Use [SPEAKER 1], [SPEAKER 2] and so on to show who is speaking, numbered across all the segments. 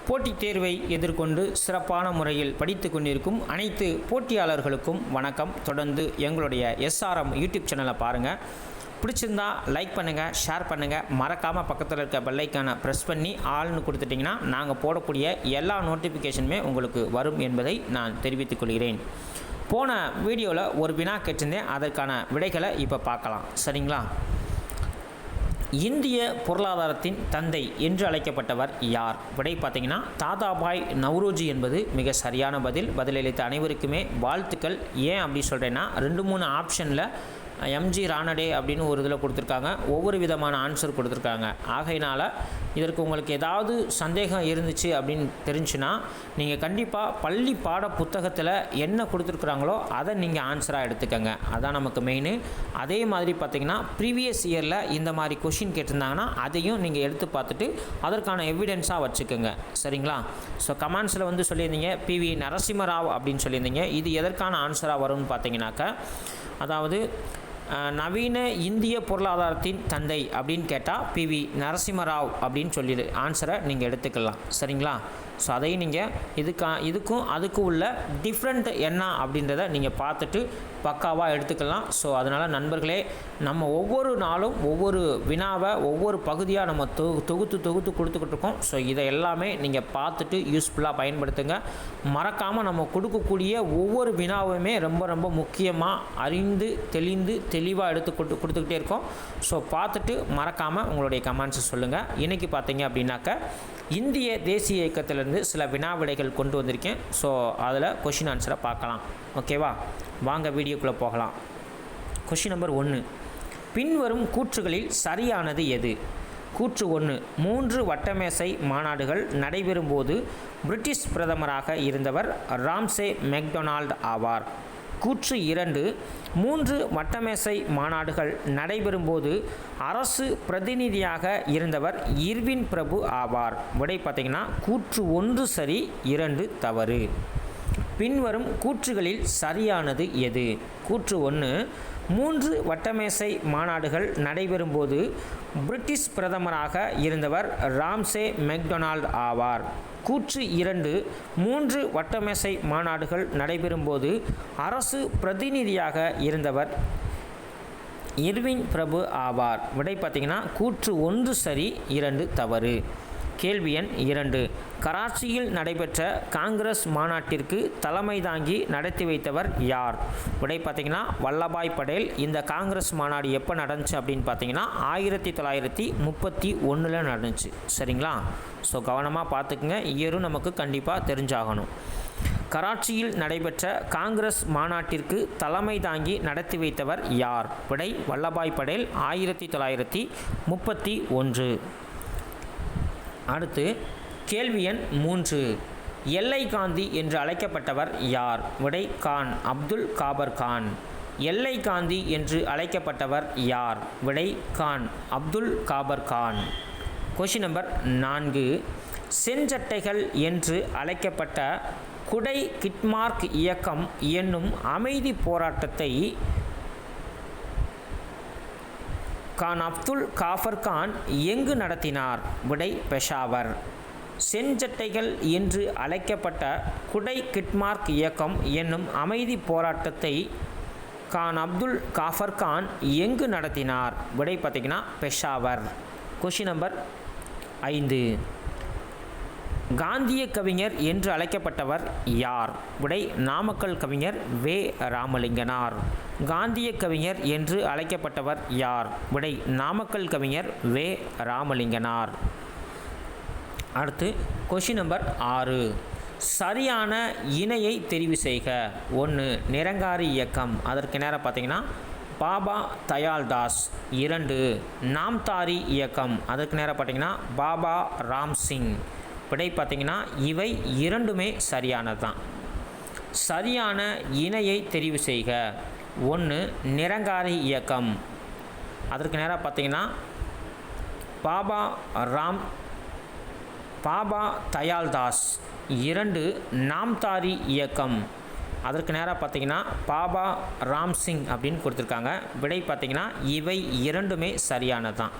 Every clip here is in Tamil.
[SPEAKER 1] போட்டித் தேர்வை எதிர்கொண்டு சிறப்பான முறையில் படித்து கொண்டிருக்கும் அனைத்து போட்டியாளர்களுக்கும் வணக்கம். தொடர்ந்து எங்களுடைய எஸ்ஆர்எம் யூடியூப் சேனலை பாருங்கள். பிடிச்சிருந்தா லைக் பண்ணுங்கள், ஷேர் பண்ணுங்கள். மறக்காமல் பக்கத்தில் இருக்க பெல்லைக்கான ப்ரெஸ் பண்ணி ஆள்னு கொடுத்துட்டிங்கன்னா நாங்கள் போடக்கூடிய எல்லா நோட்டிஃபிகேஷனுமே உங்களுக்கு வரும் என்பதை நான் தெரிவித்துக் கொள்கிறேன். போன வீடியோவில் ஒரு வினா கேட்டிருந்தேன், அதற்கான விடைகளை இப்போ பார்க்கலாம். சரிங்களா? இந்திய பொருளாதாரத்தின் தந்தை என்று அழைக்கப்பட்டவர் யார்? விடை பார்த்தீங்கன்னா தாதாபாய் நவ்ரோஜி என்பது மிக சரியான பதிலளித்த அனைவருக்குமே வாழ்த்துக்கள். ஏன் அப்படி சொல்கிறேன்னா 2-3 ஆப்ஷனில் எம்ஜி ராணடே அப்படின்னு ஒரு இதில் கொடுத்துருக்காங்க, ஒவ்வொரு விதமான ஆன்சர் கொடுத்துருக்காங்க. ஆகையினால் இதற்கு உங்களுக்கு ஏதாவது சந்தேகம் இருந்துச்சு அப்படின்னு தெரிஞ்சுன்னா நீங்கள் கண்டிப்பாக பள்ளி பாட புத்தகத்தில் என்ன கொடுத்துருக்குறாங்களோ அதை நீங்கள் ஆன்சராக எடுத்துக்கோங்க. அதான் நமக்கு மெயின். அதே மாதிரி பார்த்திங்கன்னா ப்ரீவியஸ் இயரில் இந்த மாதிரி கொஷின் கேட்டிருந்தாங்கன்னா அதையும் நீங்கள் எடுத்து பார்த்துட்டு அதற்கான எவிடன்ஸாக வச்சுக்கோங்க. சரிங்களா? ஸோ கமெண்ட்ஸில் வந்து சொல்லியிருந்தீங்க பிவி நரசிம்மராவ் அப்படின்னு சொல்லியிருந்தீங்க. இது எதற்கான ஆன்சராக வரும்னு பார்த்தீங்கன்னாக்கா, அதாவது நவீன இந்திய பொருளாதாரத்தின் தந்தை அப்படின்னு கேட்டால் பிவி நரசிம்மராவ் அப்படின்னு சொல்லி ஆன்சரை நீங்கள் எடுத்துக்கலாம். சரிங்களா? ஸோ அதையும் நீங்கள் இதுக்கும் அதுக்கும் உள்ள டிஃப்ரெண்ட் என்ன அப்படின்றத நீங்கள் பார்த்துட்டு பக்காவாக எடுத்துக்கலாம். ஸோ அதனால் நண்பர்களே, நம்ம ஒவ்வொரு நாளும் ஒவ்வொரு வினாவை ஒவ்வொரு பகுதியாக நம்ம தொகுத்து கொடுத்துக்கிட்டு இருக்கோம். ஸோ இதை எல்லாமே நீங்கள் பார்த்துட்டு யூஸ்ஃபுல்லாக பயன்படுத்துங்க. மறக்காமல் நம்ம கொடுக்கக்கூடிய ஒவ்வொரு வினாவுமே ரொம்ப ரொம்ப முக்கியமாக அறிந்து தெளிவாக கொடுத்துக்கிட்டே இருக்கோம். ஸோ பார்த்துட்டு மறக்காமல் உங்களுடைய கமெண்ட்ஸை சொல்லுங்கள். இன்றைக்கி பார்த்தீங்க அப்படின்னாக்க இந்திய தேசிய இயக்கத்திலிருந்து சில வினா விடைகள் கொண்டு வந்திருக்கேன். ஸோ அதில் கொஷின் ஆன்சரை பார்க்கலாம். ஓகேவா? வாங்க வீடியோக்குள்ளே போகலாம். கொஷின் நம்பர் 1, பின்வரும் கூற்றுகளில் சரியானது எது? கூற்று 1, 3 வட்டமேசை மாநாடுகள் நடைபெறும்போது பிரிட்டிஷ் பிரதமராக இருந்தவர் ராம்சே மெக்டொனால்ட் ஆவார். கூற்று 2, 3 வட்டமேசை மாநாடுகள் நடைபெறும்போது அரசு பிரதிநிதியாக இருந்தவர் இர்வின் பிரபு ஆவார். விடை பார்த்தீங்கன்னா கூற்று 1 சரி, 2 தவறு. பின்வரும் கூற்றுகளில் சரியானது எது? கூற்று 1, 3 வட்டமேசை மாநாடுகள் நடைபெறும்போது பிரிட்டிஷ் பிரதமராக இருந்தவர் ராம்சே மெக்டொனால்ட் ஆவார். கூற்று 2, 3 வட்டமேசை மாநாடுகள் நடைபெறும்போது அரசு பிரதிநிதியாக இருந்தவர் இர்வின் பிரபு ஆவார். விடை பார்த்தீங்கன்னா கூற்று 1 சரி, 2 தவறு. கேள்வி எண் 2, கராச்சியில் நடைபெற்ற காங்கிரஸ் மாநாட்டிற்கு தலைமை தாங்கி நடத்தி வைத்தவர் யார்? விடை பார்த்தீங்கன்னா வல்லபாய் படேல். இந்த காங்கிரஸ் மாநாடு எப்போ நடந்துச்சு அப்படின்னு பார்த்தீங்கன்னா 1931 நடந்துச்சு. சரிங்களா? ஸோ கவனமாக பார்த்துக்குங்க, இயரும் நமக்கு கண்டிப்பாக தெரிஞ்சாகணும். கராச்சியில் நடைபெற்ற காங்கிரஸ் மாநாட்டிற்கு தலைமை தாங்கி நடத்தி வைத்தவர் யார்? விடை வல்லபாய் படேல், 1931. அடுத்து கேள்வி எண் 3, எல்லை காந்தி என்று அழைக்கப்பட்டவர் யார்? விடை கான் அப்துல் காபர் கான். எல்லை காந்தி என்று அழைக்கப்பட்டவர் யார்? விடை கான் அப்துல் காபர் கான். கொஷின் நம்பர் 4, செஞ்சட்டைகள் என்று அழைக்கப்பட்ட குடை கிட்மார்க் இயக்கம் என்னும் அமைதி போராட்டத்தை கான் அப்துல் காபர் கான் எங்கு நடத்தினார்? விடை பெஷாவர். செஞ்சட்டைகள் என்று அழைக்கப்பட்ட குடை கிட்மார்க் இயக்கம் என்னும் அமைதி போராட்டத்தை கான் அப்துல் காபர் கான் எங்கு நடத்தினார்? விடை பார்த்தீங்கன்னா பெஷாவர். கொஷின் நம்பர் 5, காந்திய கவிஞர் என்று அழைக்கப்பட்டவர் யார்? விடை நாமக்கல் கவிஞர் வே. ராமலிங்கனார். காந்திய கவிஞர் என்று அழைக்கப்பட்டவர் யார்? விடை நாமக்கல் கவிஞர் வே. ராமலிங்கனார். அடுத்து கொஷின் நம்பர் 6, சரியான இணையை தெரிவு செய்க. 1, நிரங்காரி இயக்கம். அதற்கு நேரம் பார்த்தீங்கன்னா பாபா தயாள்தாஸ். 2, நாம்தாரி இயக்கம். அதற்கு நேரம் பார்த்தீங்கன்னா பாபா ராம்சிங். விடை பார்த்தீங்கன்னா இவை இரண்டுமே சரியானது தான். சரியான இணையை தெரிவு செய்க. 1, நிரங்காரி இயக்கம். அதற்கு நேராக பார்த்தீங்கன்னா பாபா தயாள்தாஸ். 2, நாம்தாரி இயக்கம். அதற்கு நேராக பார்த்தீங்கன்னா பாபா ராம்சிங் அப்படின்னு கொடுத்துருக்காங்க. விடை பார்த்தீங்கன்னா இவை இரண்டுமே சரியானது தான்.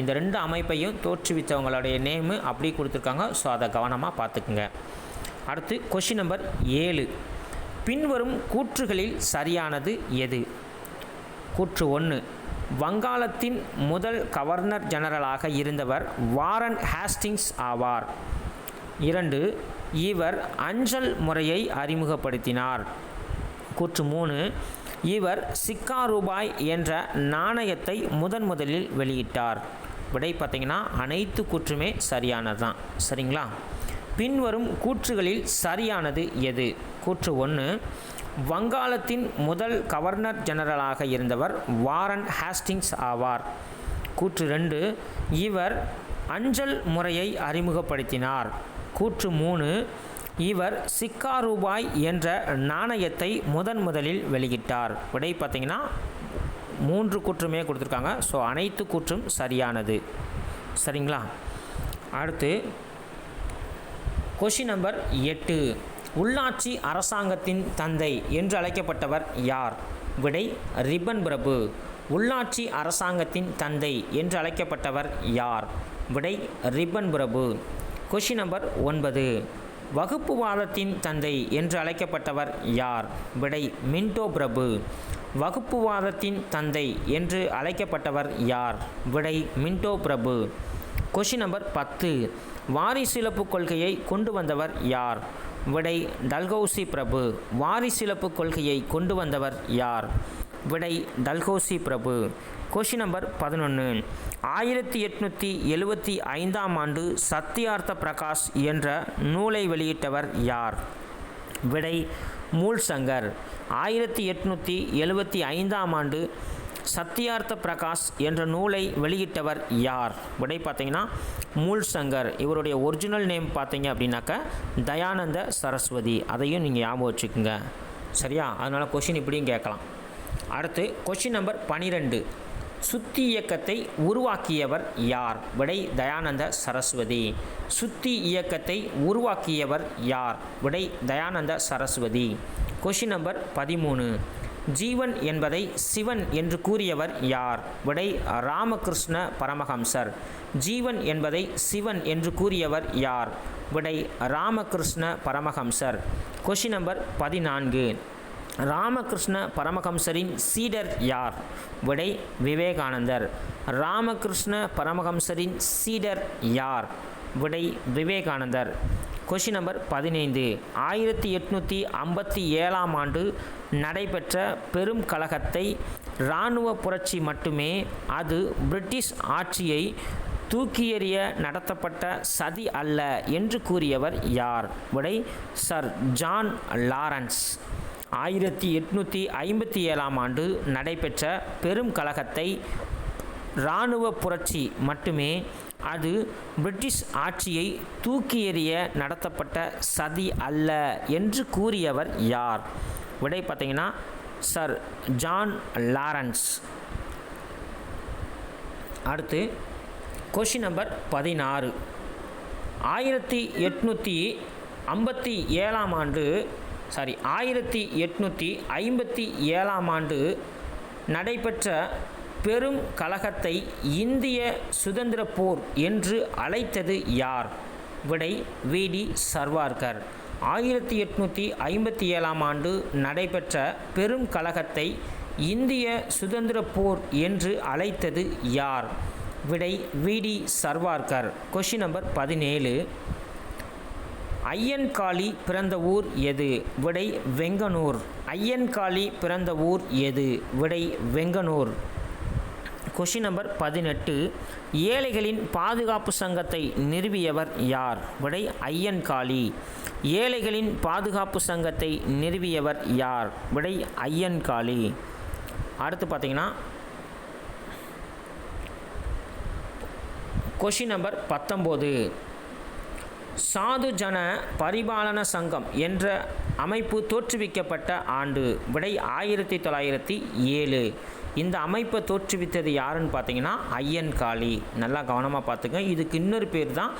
[SPEAKER 1] இந்த 2 அமைப்பையும் தோற்றுவித்தவங்களுடைய நேமு அப்படி கொடுத்துருக்காங்க. ஸோ அதை கவனமாக பார்த்துக்குங்க. அடுத்து கொஷின் நம்பர் 7. பின்வரும் கூற்றுகளில் சரியானது எது? கூற்று 1, வங்காளத்தின் முதல் கவர்னர் ஜெனரலாக இருந்தவர் வாரன் ஹேஸ்டிங்ஸ் ஆவார். 2, இவர் அஞ்சல் முறையை அறிமுகப்படுத்தினார். கூற்று 3, இவர் சிக்கா ரூபாய் என்ற நாணயத்தை முதலில் வெளியிட்டார். விடை பார்த்திங்கன்னா அனைத்து கூற்றுமே சரியானது தான். சரிங்களா? பின்வரும் கூற்றுகளில் சரியானது எது? கூற்று 1, வங்காளத்தின் முதல் கவர்னர் ஜெனரலாக இருந்தவர் வாரன் ஹேஸ்டிங்ஸ் ஆவார். கூற்று 2, இவர் அஞ்சல் முறையை அறிமுகப்படுத்தினார். கூற்று 3, இவர் சிக்கா ரூபாய் என்ற நாணயத்தை முதலில் வெளியிட்டார். விடை பார்த்திங்கன்னா 3 கூற்றுமே கொடுத்துருக்காங்க. ஸோ அனைத்து கூற்றும் சரியானது. சரிங்களா? அடுத்து கொஷின் நம்பர் 8. உள்ளாட்சி அரசாங்கத்தின் தந்தை என்று அழைக்கப்பட்டவர் யார்? விடை ரிப்பன் பிரபு. உள்ளாட்சி அரசாங்கத்தின் தந்தை என்று அழைக்கப்பட்டவர் யார்? விடை ரிப்பன் பிரபு. Question number 9. வகுப்புவாதத்தின் தந்தை என்று அழைக்கப்பட்டவர் யார்? விடை மின்டோ பிரபு. வகுப்புவாதத்தின் தந்தை என்று அழைக்கப்பட்டவர் யார்? விடை மின்டோ பிரபு. Question number 10. வாரிசிலப்பு கொள்கையை கொண்டு வந்தவர் யார்? விடை டல்ஹௌசி பிரபு. வாரிசிலப்பு கொள்கையை கொண்டு வந்தவர் யார்? விடை டல்ஹௌசி பிரபு. Question number 11. 1875ஆம் ஆண்டு சத்யார்த்த பிரகாஷ் என்ற நூலை வெளியிட்டவர் யார்? விடை மூல்சங்கர். 1875ஆம் ஆண்டு சத்யார்த்த பிரகாஷ் என்ற நூலை வெளியிட்டவர் யார்? விடை பார்த்தீங்கன்னா மூல்சங்கர். இவருடைய ஒரிஜினல் நேம் பார்த்தீங்க அப்படின்னாக்கா தயானந்த சரஸ்வதி. அதையும் நீங்கள் ஞாபகம் வச்சுக்கோங்க. சரியா? அதனால் கொஷின் இப்படியும் கேட்கலாம். அடுத்து கொஷின் நம்பர் 12. சுத்தி இயக்கத்தை உருவாக்கியவர் யார்? விடை தயானந்த சரஸ்வதி. சுத்தி இயக்கத்தை உருவாக்கியவர் யார்? விடை தயானந்த சரஸ்வதி. Question number 13. ஜீவன் என்பதை சிவன் என்று கூறியவர் யார்? விடை ராமகிருஷ்ண பரமஹம்சர். ஜீவன் என்பதை சிவன் என்று கூறியவர் யார்? விடை ராமகிருஷ்ண பரமஹம்சர். Question number 14. ராமகிருஷ்ண பரமஹம்சரின் சீடர் யார்? விடை விவேகானந்தர். ராமகிருஷ்ண பரமஹம்சரின் சீடர் யார்? விடை விவேகானந்தர். Question number 15. 1857ஆம் ஆண்டு நடைபெற்ற பெரும் கலகத்தை இராணுவ புரட்சி மட்டுமே, அது பிரிட்டிஷ் ஆட்சியை தூக்கியெறிய நடத்தப்பட்ட சதி அல்ல என்று கூறியவர் யார்? விடை சர் ஜான் லாரன்ஸ். 1857ஆம் ஆண்டு நடைபெற்ற பெரும் கலகத்தை இராணுவ புரட்சி மட்டுமே, அது பிரிட்டிஷ் ஆட்சியை தூக்கி எறிய நடத்தப்பட்ட சதி அல்ல என்று கூறியவர் யார்? விடை பார்த்தீங்கன்னா சர் ஜான் லாரன்ஸ். அடுத்து கொஷின் நம்பர் 16. 1857ஆம் ஆண்டு நடைபெற்ற பெரும் கலகத்தை இந்திய சுதந்திர போர் என்று அழைத்தது யார்? விடை வி.டி. சர்வார்கர். 1857ஆம் ஆண்டு நடைபெற்ற பெரும் கலகத்தை இந்திய சுதந்திர போர் என்று அழைத்தது யார்? விடை V D. Savarkar. Question number 17. Ayyankali பிறந்த ஊர் எது? விடை வெங்கனூர். ஐயன்காளி பிறந்த ஊர் எது? விடை வெங்கனூர். Question number 18. ஏழைகளின் பாதுகாப்பு சங்கத்தை நிறுவியவர் யார்? விடை ஐயன்காளி. ஏழைகளின் பாதுகாப்பு சங்கத்தை நிறுவியவர் யார்? விடை ஐயன்காளி. அடுத்து பார்த்தீங்கன்னா கொஷின் நம்பர் 19. சாது ஜன பரிபாலன சங்கம் என்ற அமைப்பு தோற்றுவிக்கப்பட்ட ஆண்டு? விடை 1907. இந்த அமைப்பை தோற்றுவித்தது யாருன்னு பார்த்தீங்கன்னா ஐயன்காளி. நல்லா கவனமாக பார்த்துங்க. இதுக்கு இன்னொரு பேர் தான்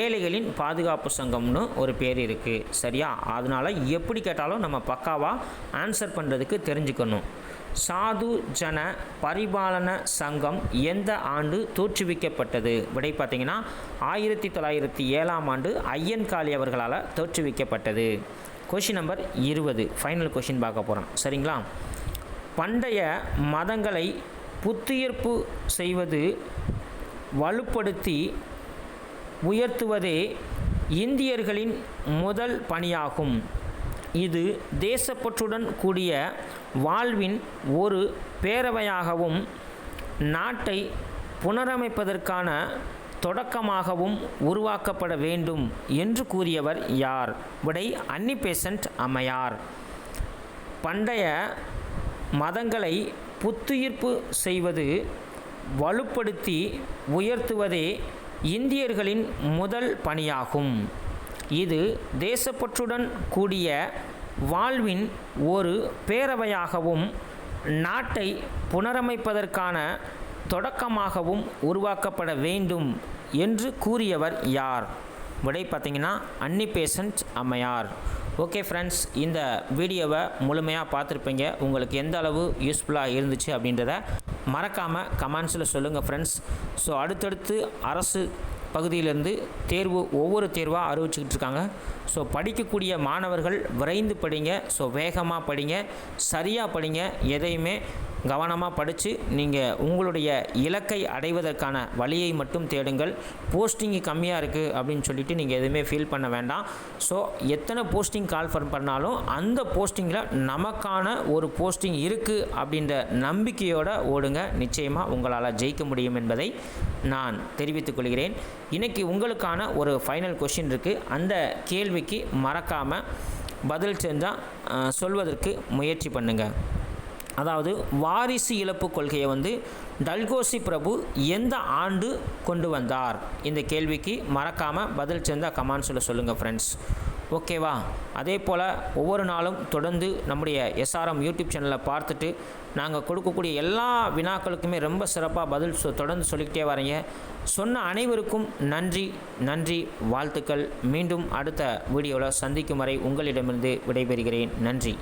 [SPEAKER 1] ஏழைகளின் பாதுகாப்பு சங்கம்னு ஒரு பேர் இருக்குது. சரியா? அதனால் எப்படி கேட்டாலும் நம்ம பக்காவாக ஆன்சர் பண்ணுறதுக்கு தெரிஞ்சுக்கணும். சாது ஜன பரிபாலன சங்கம் எந்த ஆண்டு தோற்றுவிக்கப்பட்டது? விடை பார்த்தீங்கன்னா 1907ஆம் ஆண்டு ஐயன்காளி அவர்களால் தோற்றுவிக்கப்பட்டது. கொஷின் நம்பர் 20, ஃபைனல் கொஷின் பார்க்க போகிறோம். சரிங்களா? பண்டைய மதங்களை புத்துயிர்ப்பு செய்வது, வலுப்படுத்தி உயர்த்துவதே இந்தியர்களின் முதல் பணியாகும். இது தேசப்பற்றுடன் கூடிய வாழ்வின் ஒரு பேரவையாகவும் நாட்டை புனரமைப்பதற்கான தொடக்கமாகவும் உருவாக்கப்பட வேண்டும் என்று கூறியவர் யார்? விடை அன்னி பெசன்ட் அம்மையார். பண்டைய மதங்களை புத்துயிர்ப்பு செய்வது, வலுப்படுத்தி உயர்த்துவதே இந்தியர்களின் முதல் பணியாகும். இது தேசப்பற்றுடன் கூடிய வாழ்வின் ஒரு பேரவையாகவும் நாட்டை புனரமைப்பதற்கான தொடக்கமாகவும் உருவாக்கப்பட வேண்டும் என்று கூறியவர் யார்? விடை பார்த்தீங்கன்னா அன்னி பெசன்ட் அம்மையார். ஓகே ஃப்ரெண்ட்ஸ், இந்த வீடியோவை முழுமையாக பார்த்துருப்பீங்க. உங்களுக்கு எந்த அளவு யூஸ்ஃபுல்லாக இருந்துச்சு அப்படின்றத மறக்காமல் கமெண்ட்ஸில் சொல்லுங்கள் ஃப்ரெண்ட்ஸ். ஸோ அடுத்தடுத்து அரசு பகுதியிலேருந்து ஒவ்வொரு தேர்வாக அறிவிச்சுக்கிட்டு இருக்காங்க. ஸோ படிக்கக்கூடிய மாணவர்கள் விரைந்து படிங்க. ஸோ வேகமாக படிங்க, சரியாக படிங்க. எதையுமே கவனமாக படித்து நீங்கள் உங்களுடைய இலக்கை அடைவதற்கான வழியை மட்டும் தேடுங்கள். போஸ்டிங்கு கம்மியாக இருக்குது அப்படின்னு சொல்லிட்டு நீங்கள் எதுவுமே ஃபீல் பண்ண வேண்டாம். ஸோ எத்தனை போஸ்டிங் கால்ஃபர் பண்ணாலும் அந்த போஸ்டிங்கில் நமக்கான ஒரு போஸ்டிங் இருக்குது அப்படின்ற நம்பிக்கையோடு ஓடுங்க. நிச்சயமாக உங்களால் ஜெயிக்க முடியும் என்பதை நான் தெரிவித்துக் கொள்கிறேன். இன்றைக்கி உங்களுக்கான ஒரு ஃபைனல் கொஷின் இருக்குது. அந்த கேள்விக்கு மறக்காமல் பதில் செஞ்சால் சொல்வதற்கு முயற்சி பண்ணுங்கள். அதாவது வாரிசு இழப்பு கொள்கையை டல்கோசி பிரபு எந்த ஆண்டு கொண்டு வந்தார்? இந்த கேள்விக்கு மறக்காமல் பதில் செஞ்சால் கமெண்ட்ஸில் சொல்லுங்கள் ஃப்ரெண்ட்ஸ். ஓகேவா? அதே போல் ஒவ்வொரு நாளும் தொடர்ந்து நம்முடைய எஸ்ஆர்எம் யூடியூப் சேனலில் பார்த்துட்டு நாங்கள் கொடுக்கக்கூடிய எல்லா வினாக்களுக்குமே ரொம்ப சிறப்பாக பதில் தொடர்ந்து சொல்லிக்கிட்டே வரீங்க. சொன்ன அனைவருக்கும் நன்றி, வாழ்த்துக்கள். மீண்டும் அடுத்த வீடியோவில் சந்திக்கும் வரை உங்களிடமிருந்து விடைபெறுகிறேன். நன்றி.